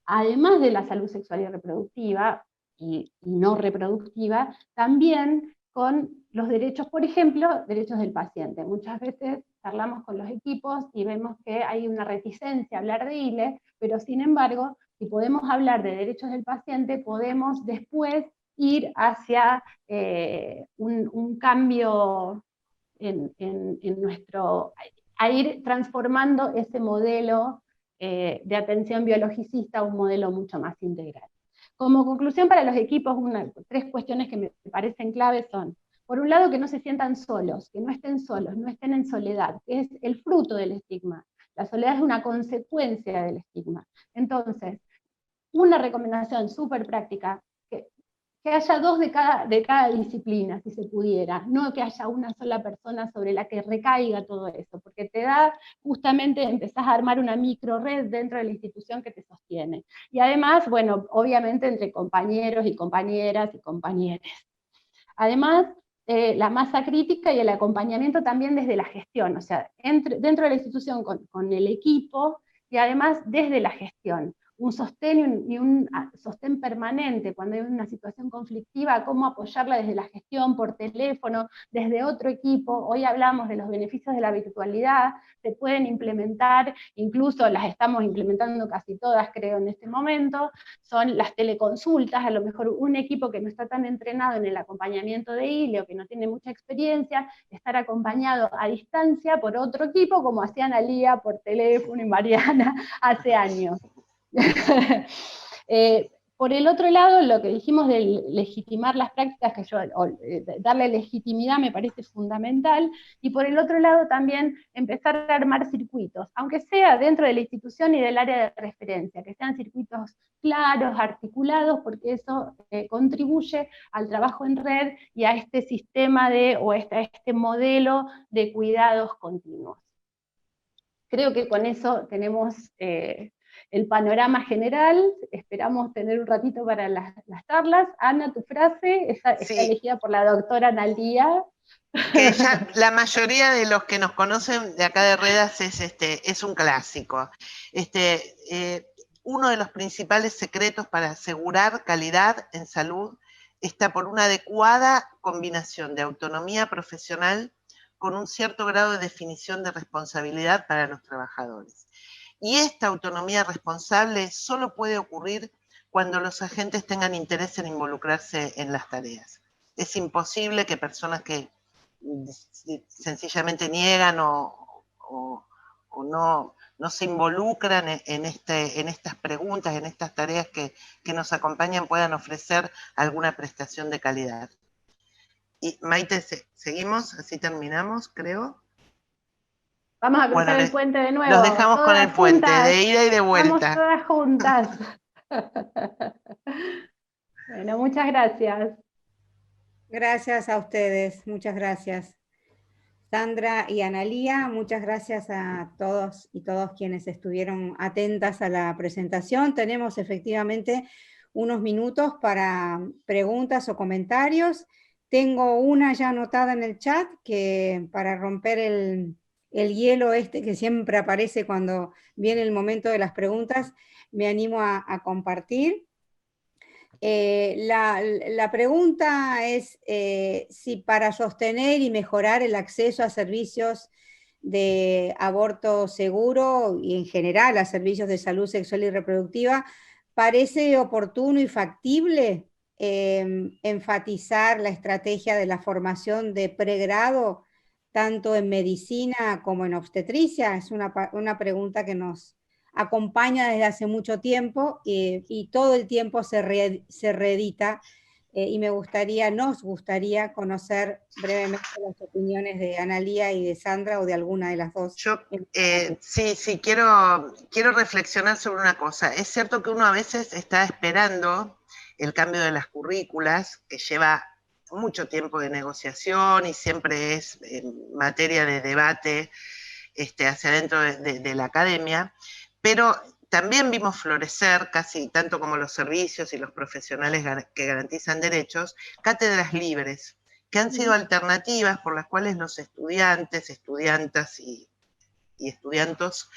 Además de la salud sexual y reproductiva, y no reproductiva, también con los derechos, por ejemplo, derechos del paciente. Muchas veces charlamos con los equipos y vemos que hay una reticencia a hablar de ILE, pero sin embargo, si podemos hablar de derechos del paciente, podemos después ir hacia un cambio en nuestro, a ir transformando ese modelo de atención biologicista a un modelo mucho más integral. Como conclusión para los equipos, tres cuestiones que me parecen claves son, por un lado, que no se sientan solos, que no estén solos, no estén en soledad, que es el fruto del estigma. La soledad es una consecuencia del estigma. Entonces, una recomendación súper práctica, que haya dos de cada disciplina, si se pudiera, no que haya una sola persona sobre la que recaiga todo eso, porque te da, justamente empezás a armar una micro red dentro de la institución que te sostiene. Y además, bueno, obviamente entre compañeros y compañeras y compañeros. Además, la masa crítica y el acompañamiento también desde la gestión, o sea, dentro de la institución con el equipo, y además desde la gestión. Un sostén y un sostén permanente cuando hay una situación conflictiva, cómo apoyarla desde la gestión, por teléfono, desde otro equipo. Hoy hablamos de los beneficios de la virtualidad, se pueden implementar, incluso las estamos implementando casi todas, creo, en este momento, son las teleconsultas, a lo mejor un equipo que no está tan entrenado en el acompañamiento de ILE o que no tiene mucha experiencia, estar acompañado a distancia por otro equipo, como hacían Alía por teléfono y Mariana hace años. Por el otro lado, lo que dijimos de legitimar las prácticas, darle legitimidad me parece fundamental, y por el otro lado también empezar a armar circuitos, aunque sea dentro de la institución y del área de referencia, que sean circuitos claros, articulados, porque eso contribuye al trabajo en red y a este sistema a este modelo de cuidados continuos. Creo que con eso tenemos el panorama general. Esperamos tener un ratito para las charlas. Ana, tu frase está elegida por la doctora Analía. Que ya la mayoría de los que nos conocen de acá de Redas es un clásico. Uno de los principales secretos para asegurar calidad en salud está por una adecuada combinación de autonomía profesional con un cierto grado de definición de responsabilidad para los trabajadores. Y esta autonomía responsable solo puede ocurrir cuando los agentes tengan interés en involucrarse en las tareas. Es imposible que personas que sencillamente niegan o no se involucran en estas preguntas, en estas tareas que nos acompañan, puedan ofrecer alguna prestación de calidad. Y Maite, seguimos, así terminamos, creo. Vamos a cruzar el puente de nuevo. Los dejamos con el puente, de ida y de vuelta. Vamos todas juntas. Bueno, muchas gracias. Gracias a ustedes, muchas gracias. Sandra y Analía, muchas gracias a todos y todas quienes estuvieron atentas a la presentación. Tenemos efectivamente unos minutos para preguntas o comentarios. Tengo una ya anotada en el chat que para romper el hielo que siempre aparece cuando viene el momento de las preguntas, me animo a compartir. La pregunta es si para sostener y mejorar el acceso a servicios de aborto seguro y en general a servicios de salud sexual y reproductiva, parece oportuno y factible enfatizar la estrategia de la formación de pregrado, tanto en medicina como en obstetricia. Es una pregunta que nos acompaña desde hace mucho tiempo y todo el tiempo se reedita y nos gustaría conocer brevemente las opiniones de Analía y de Sandra o de alguna de las dos. Yo sí, quiero reflexionar sobre una cosa. Es cierto que uno a veces está esperando el cambio de las currículas, que lleva mucho tiempo de negociación y siempre es materia de debate hacia adentro de la academia, pero también vimos florecer, casi tanto como los servicios y los profesionales que garantizan derechos, cátedras libres, que han sido alternativas por las cuales los estudiantes, estudiantas y estudiantos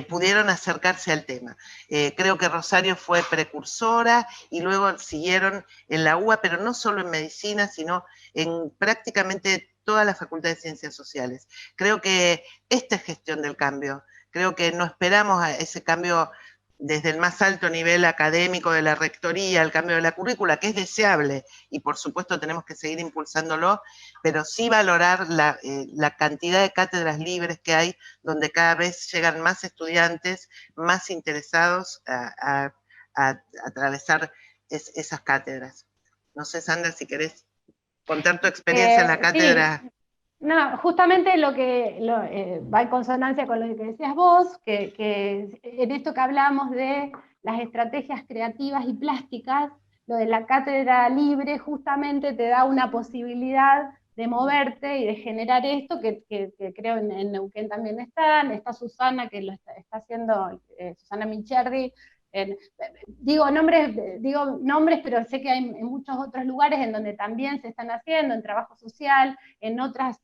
pudieron acercarse al tema. Creo que Rosario fue precursora y luego siguieron en la UBA, pero no solo en medicina, sino en prácticamente toda la Facultad de Ciencias Sociales. Creo que esta es gestión del cambio. Creo que no esperamos a ese cambio desde el más alto nivel académico de la rectoría, el cambio de la currícula, que es deseable, y por supuesto tenemos que seguir impulsándolo, pero sí valorar la cantidad de cátedras libres que hay, donde cada vez llegan más estudiantes, más interesados a atravesar esas cátedras. No sé, Sandra, si querés contar tu experiencia en la cátedra. Sí. No, justamente lo que va en consonancia con lo que decías vos, que en esto que hablamos de las estrategias creativas y plásticas, lo de la cátedra libre justamente te da una posibilidad de moverte y de generar esto, que creo en Neuquén también está Susana, que lo está haciendo, Susana Micherdi. Digo nombres, pero sé que hay en muchos otros lugares en donde también se están haciendo, en trabajo social, en otras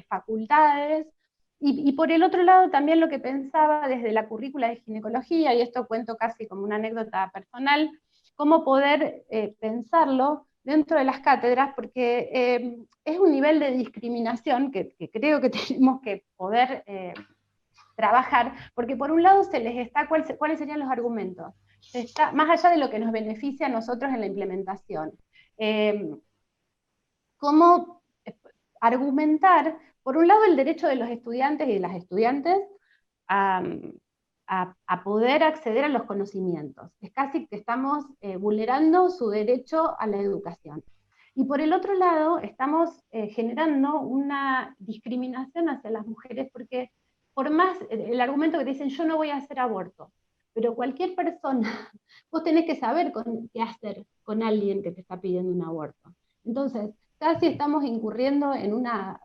facultades. Y por el otro lado también lo que pensaba desde la currícula de ginecología, y esto cuento casi como una anécdota personal, cómo poder pensarlo dentro de las cátedras, porque es un nivel de discriminación que creo que tenemos que poder trabajar, porque por un lado se les está, ¿cuáles serían los argumentos? Está, más allá de lo que nos beneficia a nosotros en la implementación, cómo argumentar, por un lado, el derecho de los estudiantes y de las estudiantes a poder acceder a los conocimientos. Es casi que estamos vulnerando su derecho a la educación. Y por el otro lado, estamos generando una discriminación hacia las mujeres, porque por más el argumento que te dicen, yo no voy a hacer aborto, pero cualquier persona, vos tenés que saber qué hacer con alguien que te está pidiendo un aborto. Entonces, casi estamos incurriendo en una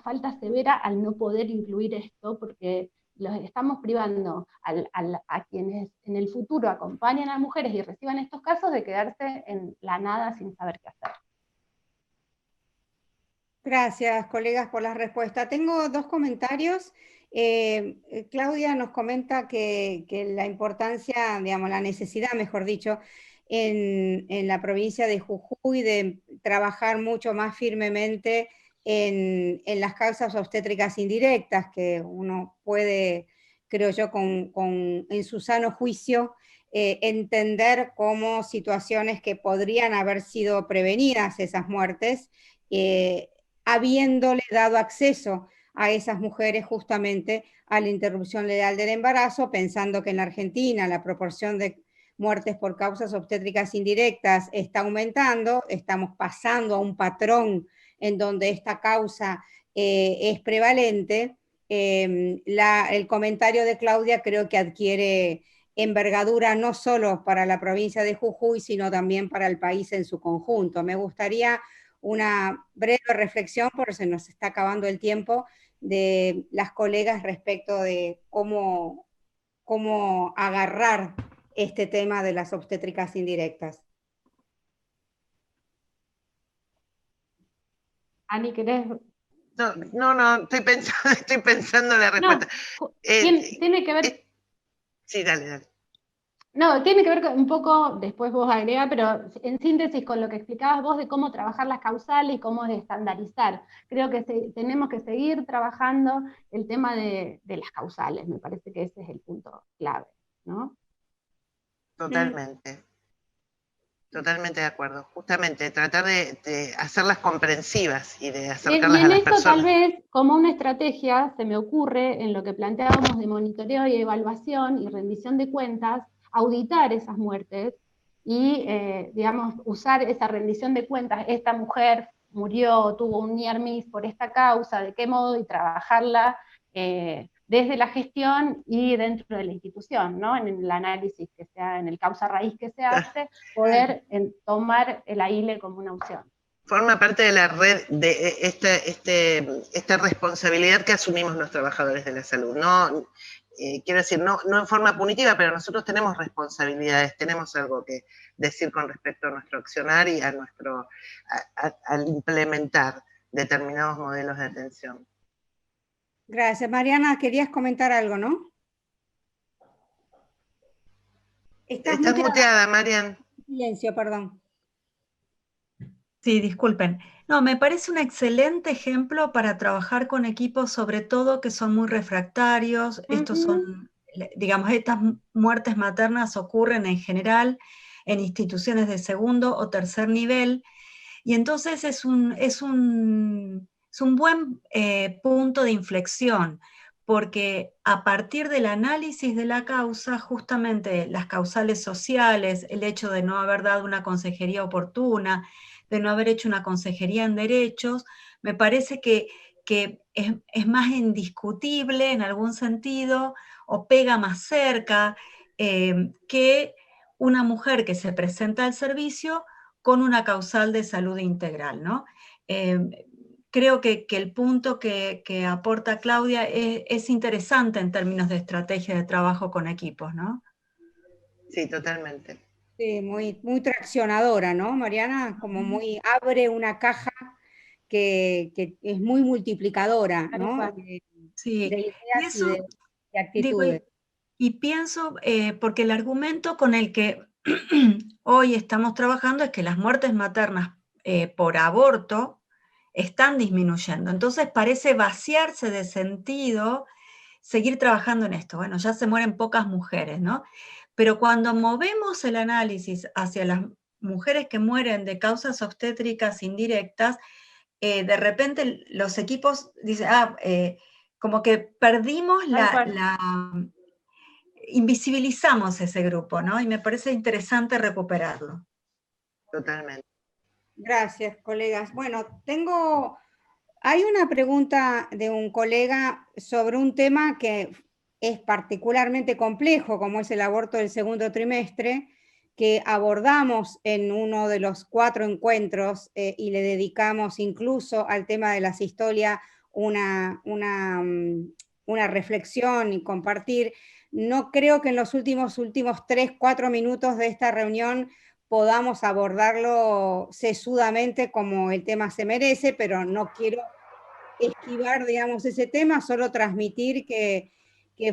falta severa al no poder incluir esto, porque los estamos privando a quienes en el futuro acompañan a mujeres y reciban estos casos de quedarse en la nada sin saber qué hacer. Gracias, colegas, por la respuesta. Tengo dos comentarios. Claudia nos comenta que la importancia, digamos, la necesidad, mejor dicho, en la provincia de Jujuy de trabajar mucho más firmemente en las causas obstétricas indirectas, que uno puede, creo yo, en su sano juicio, entender como situaciones que podrían haber sido prevenidas, esas muertes, habiéndole dado acceso a esas mujeres justamente a la interrupción legal del embarazo, pensando que en la Argentina la proporción de muertes por causas obstétricas indirectas está aumentando, estamos pasando a un patrón en donde esta causa es prevalente. El comentario de Claudia creo que adquiere envergadura no solo para la provincia de Jujuy, sino también para el país en su conjunto. Me gustaría una breve reflexión, porque se nos está acabando el tiempo, de las colegas respecto de cómo agarrar este tema de las obstétricas indirectas. Ani, ¿querés? No, estoy pensando en la respuesta. No, tiene que ver... Sí, dale. No, tiene que ver un poco, después vos agrega, pero en síntesis con lo que explicabas vos de cómo trabajar las causales y cómo estandarizar. Creo que tenemos que seguir trabajando el tema de las causales, me parece que ese es el punto clave, ¿no? Totalmente. Totalmente de acuerdo. Justamente, tratar de hacerlas comprensivas y de acercarlas a las personas. Tal vez, como una estrategia, se me ocurre, en lo que planteábamos de monitoreo y evaluación y rendición de cuentas, auditar esas muertes y, digamos, usar esa rendición de cuentas. Esta mujer murió, tuvo un near miss por esta causa, de qué modo, y trabajarla desde la gestión y dentro de la institución, ¿no? En el análisis que sea, en el causa raíz que se hace, poder tomar el AILE como una opción. Forma parte de la red de esta responsabilidad que asumimos los trabajadores de la salud. No, quiero decir, no en forma punitiva, pero nosotros tenemos responsabilidades, tenemos algo que decir con respecto a nuestro accionar y a al implementar determinados modelos de atención. Gracias. Mariana, querías comentar algo, ¿no? Estás muteada, Marian. Silencio, perdón. Sí, disculpen. No, me parece un excelente ejemplo para trabajar con equipos, sobre todo que son muy refractarios. Estos son digamos, estas muertes maternas ocurren en general en instituciones de segundo o tercer nivel, y entonces es un buen punto de inflexión, porque a partir del análisis de la causa, justamente las causales sociales, el hecho de no haber dado una consejería oportuna, de no haber hecho una consejería en derechos, me parece que es más indiscutible en algún sentido, o pega más cerca que una mujer que se presenta al servicio con una causal de salud integral, ¿no? Creo que el punto que aporta Claudia es interesante en términos de estrategia de trabajo con equipos, ¿no? Sí, totalmente. Sí, muy traccionadora, ¿no, Mariana? Como muy, abre una caja que es muy multiplicadora, ¿no? Sí, De y ideas y eso, de digo, actitudes. y pienso, porque el argumento con el que hoy estamos trabajando es que las muertes maternas por aborto están disminuyendo. Entonces parece vaciarse de sentido seguir trabajando en esto. Bueno, ya se mueren pocas mujeres, ¿no? Pero cuando movemos el análisis hacia las mujeres que mueren de causas obstétricas indirectas, de repente los equipos dicen, como que perdimos invisibilizamos ese grupo, ¿no? Y me parece interesante recuperarlo. Totalmente. Gracias, colegas. Bueno, hay una pregunta de un colega sobre un tema que es particularmente complejo, como es el aborto del segundo trimestre, que abordamos en uno de los 4 encuentros y le dedicamos incluso al tema de la sistolia una reflexión y compartir. No creo que en los últimos 3, 4 minutos de esta reunión podamos abordarlo sesudamente como el tema se merece, pero no quiero esquivar, digamos, ese tema, solo transmitir que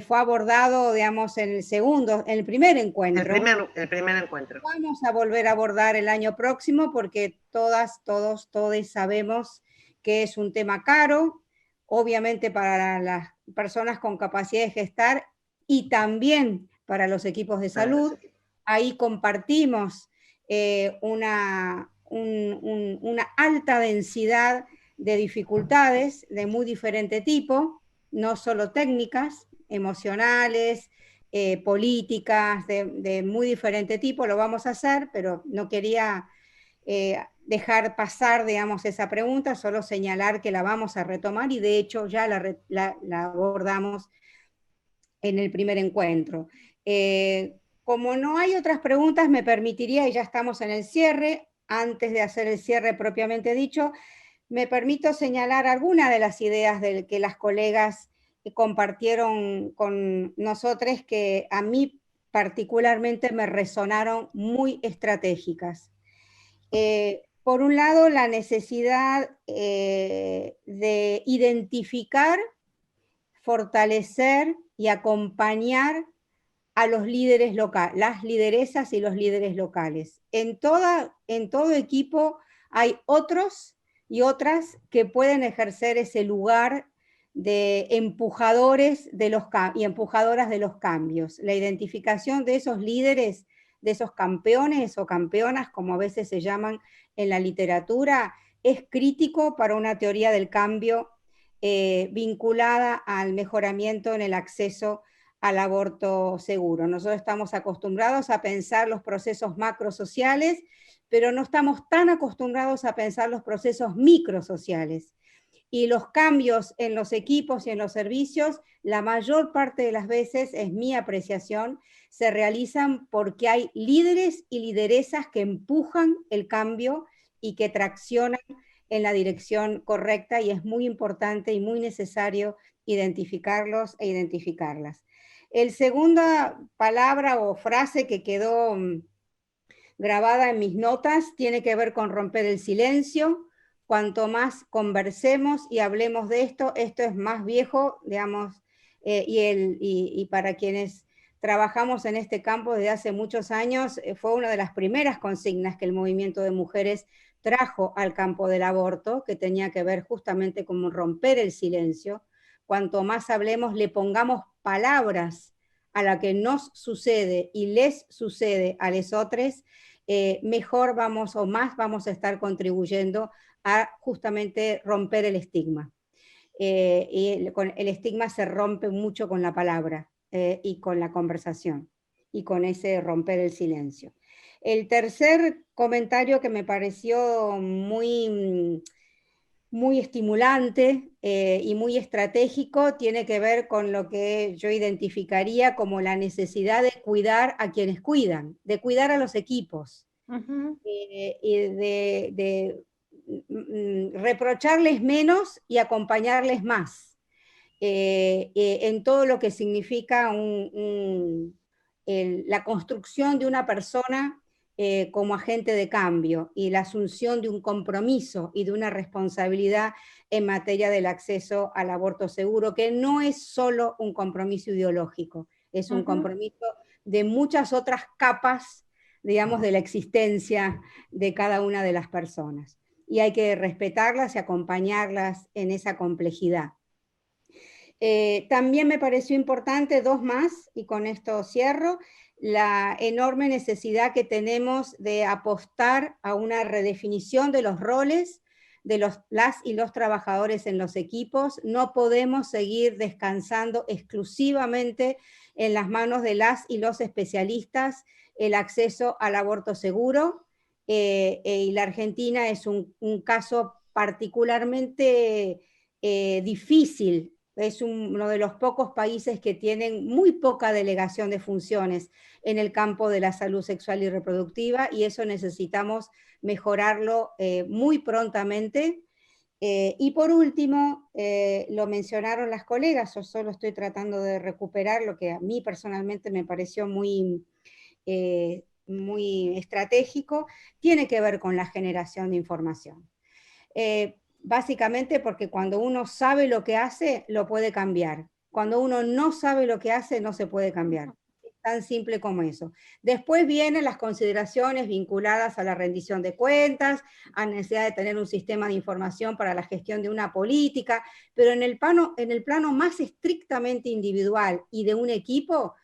fue abordado, digamos, en el primer encuentro. El primer encuentro. Vamos a volver a abordar el año próximo porque todos sabemos que es un tema caro, obviamente para las personas con capacidad de gestar y también para los equipos de salud. Ahí compartimos una alta densidad de dificultades de muy diferente tipo, no solo técnicas, emocionales, políticas de muy diferente tipo, lo vamos a hacer, pero no quería dejar pasar, digamos, esa pregunta, solo señalar que la vamos a retomar y de hecho ya la abordamos en el primer encuentro. Como no hay otras preguntas, me permitiría, y ya estamos en el cierre, antes de hacer el cierre propiamente dicho, me permito señalar algunas de las ideas que las colegas compartieron con nosotros que a mí particularmente me resonaron muy estratégicas. Por un lado, la necesidad de identificar, fortalecer y acompañar a los líderes locales, las lideresas y los líderes locales. En todo equipo hay otros y otras que pueden ejercer ese lugar de empujadores y empujadoras de los cambios. La identificación de esos líderes, de esos campeones o campeonas, como a veces se llaman en la literatura, es crítico para una teoría del cambio vinculada al mejoramiento en el acceso al aborto seguro. Nosotros estamos acostumbrados a pensar los procesos macrosociales, pero no estamos tan acostumbrados a pensar los procesos microsociales. Y los cambios en los equipos y en los servicios, la mayor parte de las veces, es mi apreciación, se realizan porque hay líderes y lideresas que empujan el cambio y que traccionan en la dirección correcta, y es muy importante y muy necesario identificarlos e identificarlas. El segunda palabra o frase que quedó grabada en mis notas tiene que ver con romper el silencio. Cuanto más conversemos y hablemos de esto es más viejo, digamos, y para quienes trabajamos en este campo desde hace muchos años, fue una de las primeras consignas que el movimiento de mujeres trajo al campo del aborto, que tenía que ver justamente con romper el silencio. Cuanto más hablemos, le pongamos palabras a la que nos sucede y les sucede a los otros, mejor vamos o más vamos a estar contribuyendo a justamente romper el estigma. Y el estigma se rompe mucho con la palabra y con la conversación y con ese romper el silencio. El tercer comentario que me pareció muy estimulante y muy estratégico tiene que ver con lo que yo identificaría como la necesidad de cuidar a quienes cuidan, de cuidar a los equipos, y de reprocharles menos y acompañarles más en todo lo que significa la construcción de una persona como agente de cambio y la asunción de un compromiso y de una responsabilidad en materia del acceso al aborto seguro, que no es solo un compromiso ideológico, es un compromiso de muchas otras capas, digamos, de la existencia de cada una de las personas. Y hay que respetarlas y acompañarlas en esa complejidad. También me pareció importante, dos más, y con esto cierro, la enorme necesidad que tenemos de apostar a una redefinición de los roles de las y los trabajadores en los equipos. No podemos seguir descansando exclusivamente en las manos de las y los especialistas el acceso al aborto seguro, y la Argentina es un caso particularmente difícil. Es uno de los pocos países que tienen muy poca delegación de funciones en el campo de la salud sexual y reproductiva, y eso necesitamos mejorarlo muy prontamente. Y por último, lo mencionaron las colegas, yo solo estoy tratando de recuperar lo que a mí personalmente me pareció muy estratégico, tiene que ver con la generación de información. Básicamente porque cuando uno sabe lo que hace, lo puede cambiar. Cuando uno no sabe lo que hace, no se puede cambiar. Es tan simple como eso. Después vienen las consideraciones vinculadas a la rendición de cuentas, a la necesidad de tener un sistema de información para la gestión de una política, pero en el plano más estrictamente individual y de un equipo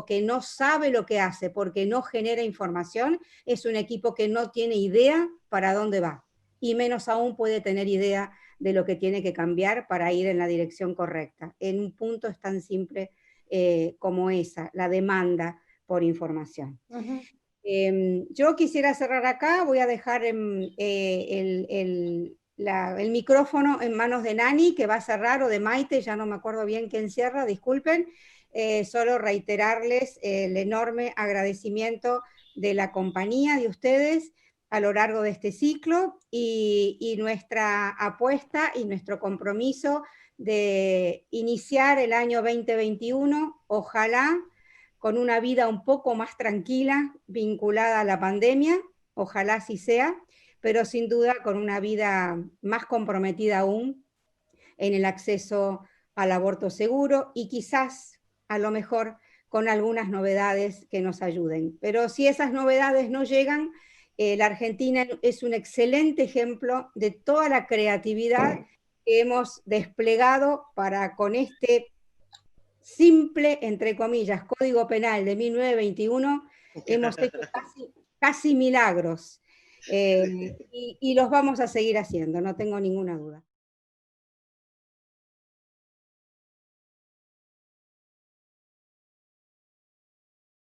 que no sabe lo que hace porque no genera información, es un equipo que no tiene idea para dónde va. Y menos aún puede tener idea de lo que tiene que cambiar para ir en la dirección correcta. En un punto es tan simple como esa, la demanda por información. Yo quisiera cerrar acá, voy a dejar el micrófono en manos de Nani, que va a cerrar, o de Maite, ya no me acuerdo bien quién cierra, disculpen. Solo reiterarles el enorme agradecimiento de la compañía de ustedes a lo largo de este ciclo y nuestra apuesta y nuestro compromiso de iniciar el año 2021, ojalá con una vida un poco más tranquila vinculada a la pandemia, ojalá así sea, pero sin duda con una vida más comprometida aún en el acceso al aborto seguro y quizás, a lo mejor, con algunas novedades que nos ayuden. Pero si esas novedades no llegan, la Argentina es un excelente ejemplo de toda la creatividad que hemos desplegado para, con este simple, entre comillas, Código Penal de 1921, hemos hecho casi milagros. Y los vamos a seguir haciendo, no tengo ninguna duda.